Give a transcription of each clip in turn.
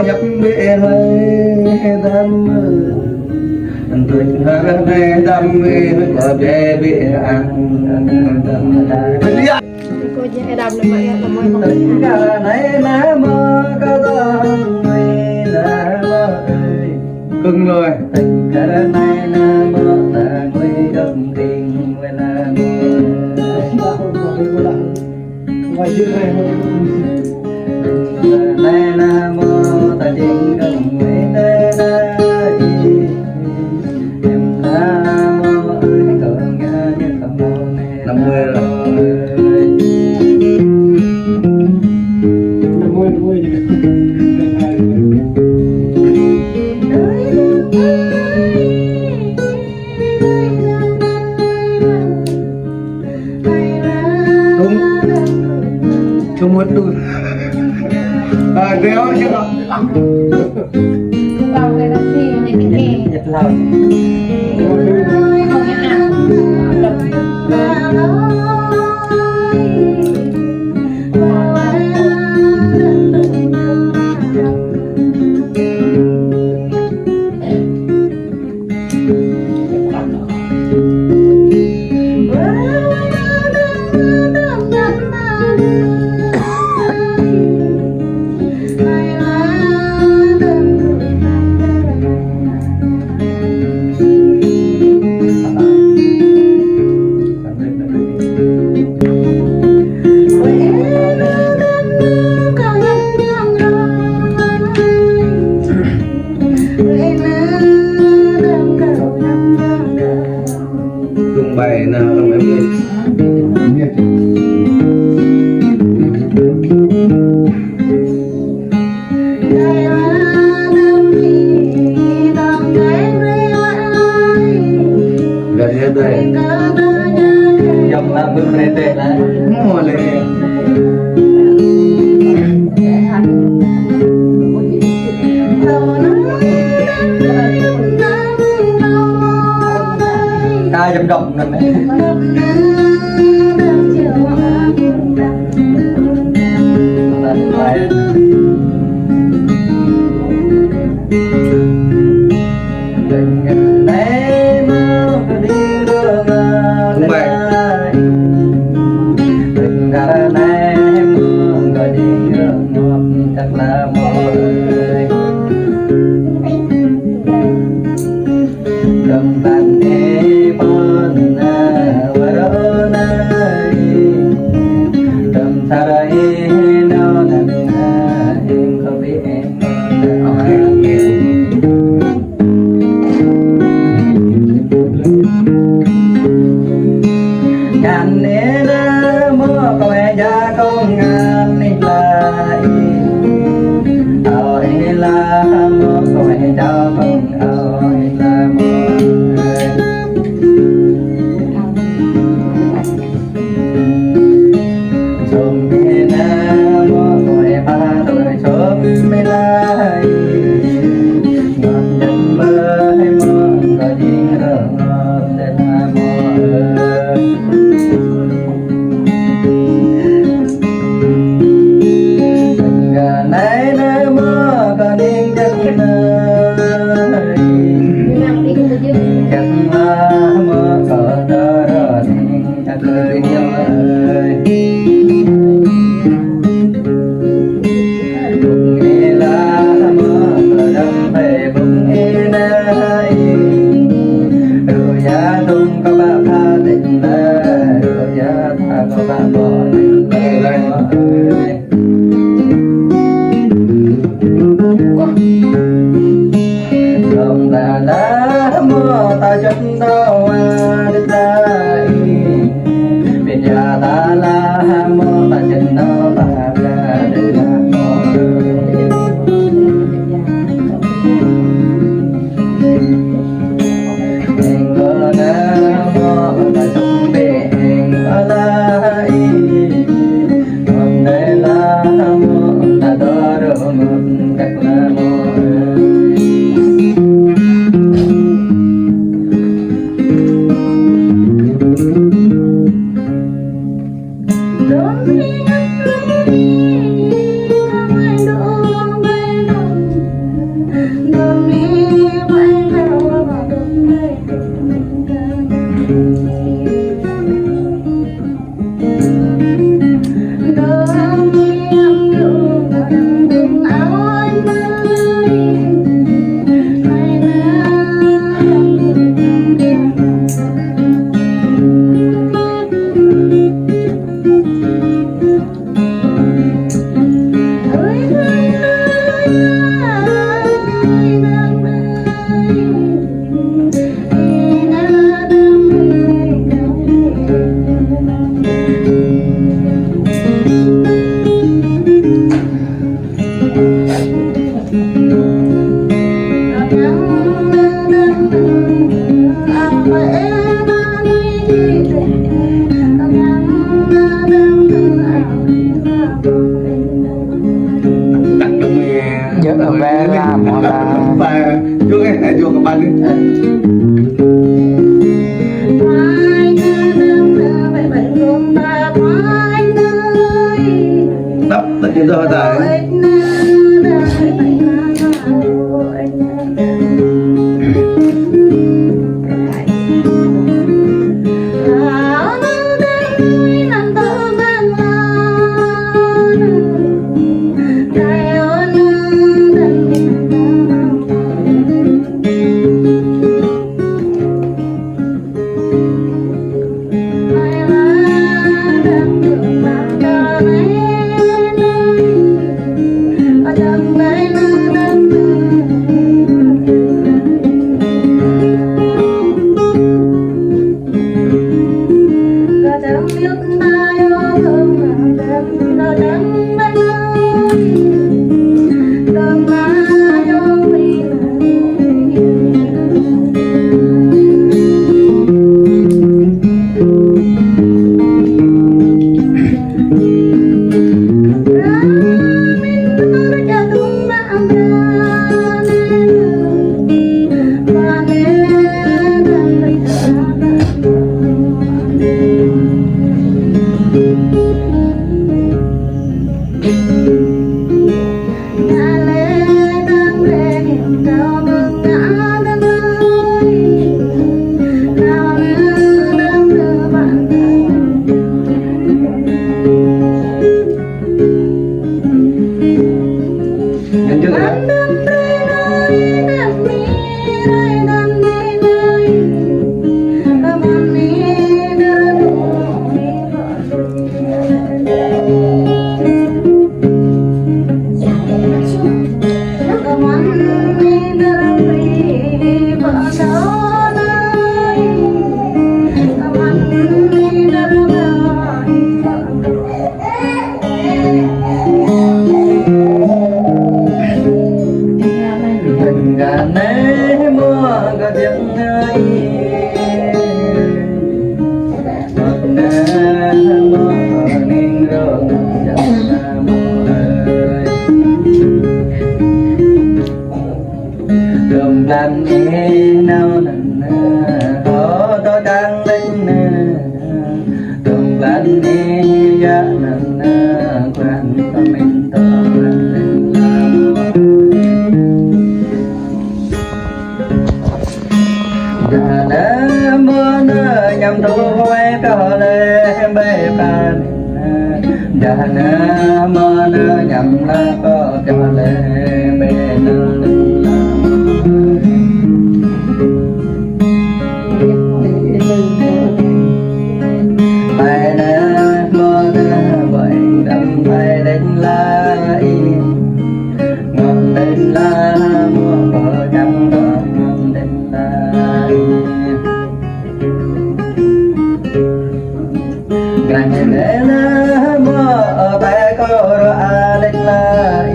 nhập bể hơi đam tôi thở về đam mê ở bể bể ăn cô dễ đầm là mày là mày không tình cả này ná mơ có đó mày ná mơ ơi cưng rồi tình cả này ná mơ là nguy đông tình quên là mơ ngoài dưới này này ná mơ ta chính đông nguy tê na em ná mơ ơi cờ nghe như tầm mơ này 50 rồi chung một đôi đéo chứ vào cái đó gì này cái gì nhật lòng không nhá bài nào trong em gần hết đây dòng ta bước lên đây là mua lên ta dòng đồng rồi mẹ Nhớ ở bé làm hoặc là và vô cái bánh đắp tất nhiên rồi tại lần nào lần có tôi đang lên từng lần đi ra lần quen tâm mình tôi lên đã lỡ mưa nơi nhằm thu quay có lên bề bàn đã lỡ mưa nơi nhằm là có cho lên bề nơi bài đã mơ đã vậy đâm bài đến la in ngọn đến la mùa bờ trắng ngọn đến la ngày lễ la mùa ở bài có ra đến la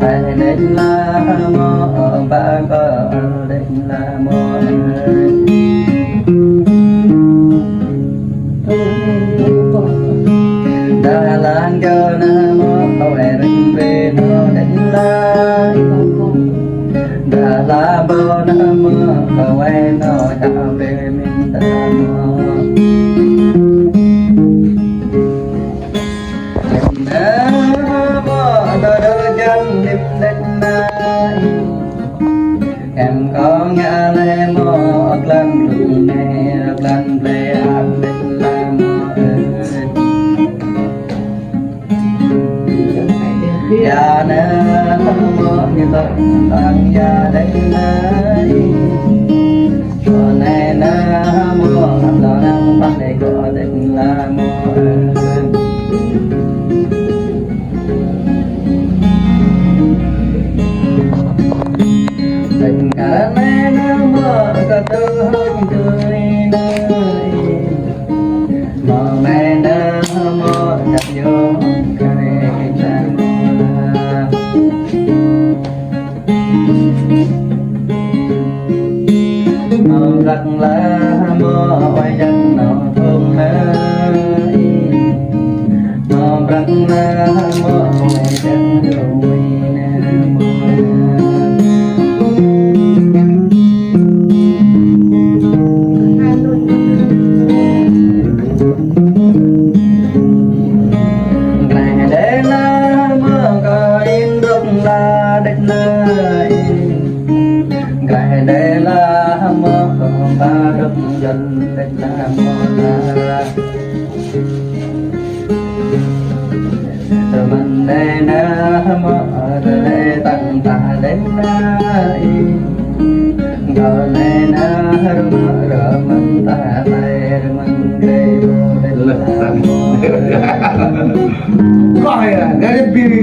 bài đến la mùa ở bài có đến la mùa đã lan cho nó mơ về rừng về nó đến la đã la bao nó mơ cầu em nó chào về mình ta mơ em mơ ta đôi chân đêm đến nay em có nghe lên mơ lần này lần về ăn đến la gia nè mơ như tôi đang gia đình này cho nên mơ là đang bắt để có định là mơ tình cả nên mơ cả tư hơn tươi nơi mơ mẹ nè mơ đặt vô cái là mơ mình đây na mơ đây tăng ta đến nay ngờ này na rơ mình ta tay mình đây vô đây là Coi à, cái biri